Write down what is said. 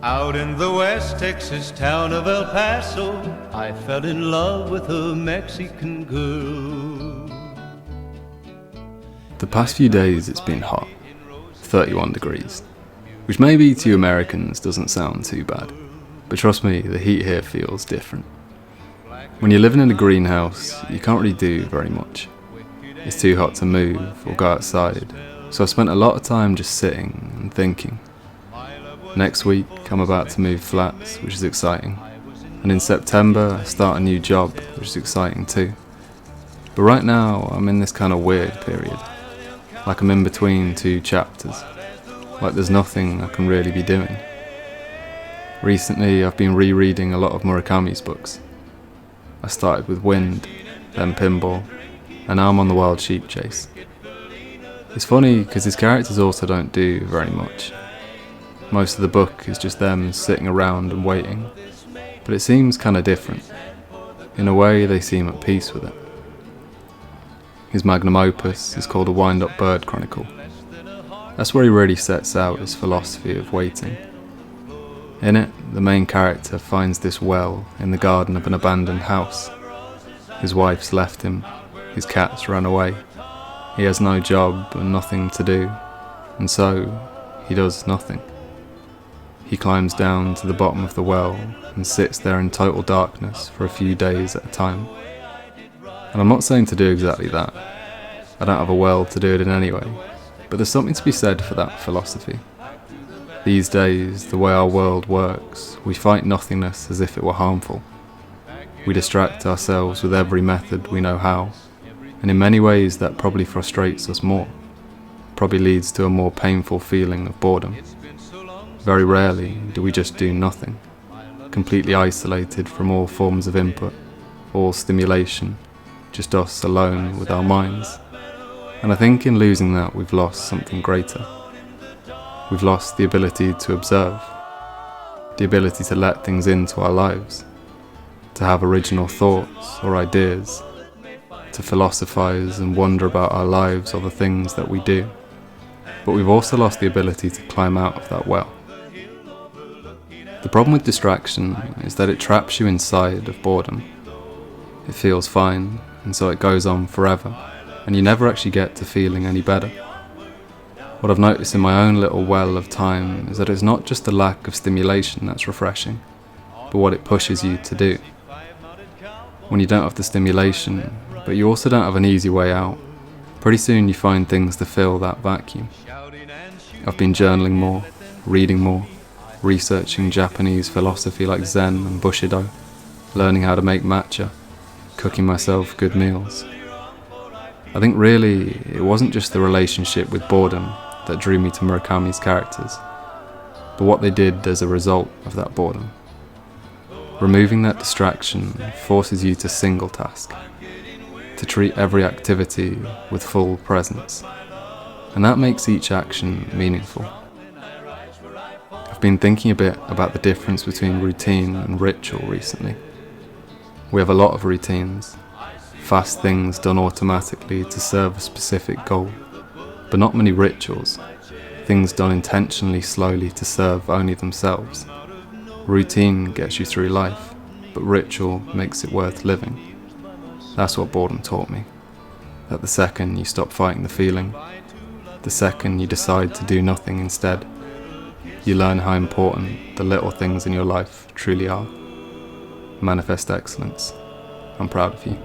Out in the West Texas town of El Paso, I fell in love with a Mexican girl. The past few days it's been hot, 31 degrees, which maybe to you Americans doesn't sound too bad, but trust me, the heat here feels different. When you're living in a greenhouse, you can't really do very much. It's too hot to move or go outside, so I spent a lot of time just sitting and thinking. Next week I'm about to move flats, which is exciting, and in September I start a new job, which is exciting too. But right now I'm in this kind of weird period, like I'm in between two chapters, like there's nothing I can really be doing. Recently I've been rereading a lot of Murakami's books. I started with Wind, then Pinball, and now I'm on The Wild Sheep Chase. It's funny because his characters also don't do very much. Most of the book is just them sitting around and waiting, but it seems kind of different. In a way they seem at peace with it. His magnum opus is called A Wind-Up Bird Chronicle. That's where he really sets out his philosophy of waiting. In it, the main character finds this well in the garden of an abandoned house. His wife's left him, his cat's run away. He has no job and nothing to do, and so he does nothing. He climbs down to the bottom of the well and sits there in total darkness for a few days at a time. And I'm not saying to do exactly that. I don't have a well to do it in anyway, but there's something to be said for that philosophy. These days, the way our world works, we fight nothingness as if it were harmful. We distract ourselves with every method we know how, and in many ways that probably frustrates us more, probably leads to a more painful feeling of boredom. Very rarely do we just do nothing, completely isolated from all forms of input, all stimulation, just us alone with our minds. And I think in losing that we've lost something greater. We've lost the ability to observe, the ability to let things into our lives, to have original thoughts or ideas, to philosophize and wonder about our lives or the things that we do. But we've also lost the ability to climb out of that well. The problem with distraction is that it traps you inside of boredom. It feels fine, and so it goes on forever, and you never actually get to feeling any better. What I've noticed in my own little well of time is that it's not just the lack of stimulation that's refreshing, but what it pushes you to do. When you don't have the stimulation, but you also don't have an easy way out, pretty soon you find things to fill that vacuum. I've been journaling more, reading more, researching Japanese philosophy like Zen and Bushido, learning how to make matcha, cooking myself good meals. I think really it wasn't just the relationship with boredom that drew me to Murakami's characters, but what they did as a result of that boredom. Removing that distraction forces you to single task, to treat every activity with full presence, and that makes each action meaningful. I've been thinking a bit about the difference between routine and ritual recently. We have a lot of routines, fast things done automatically to serve a specific goal, but not many rituals, things done intentionally slowly to serve only themselves. Routine gets you through life, but ritual makes it worth living. That's what boredom taught me, that the second you stop fighting the feeling, the second you decide to do nothing instead, you learn how important the little things in your life truly are. Manifest excellence. I'm proud of you.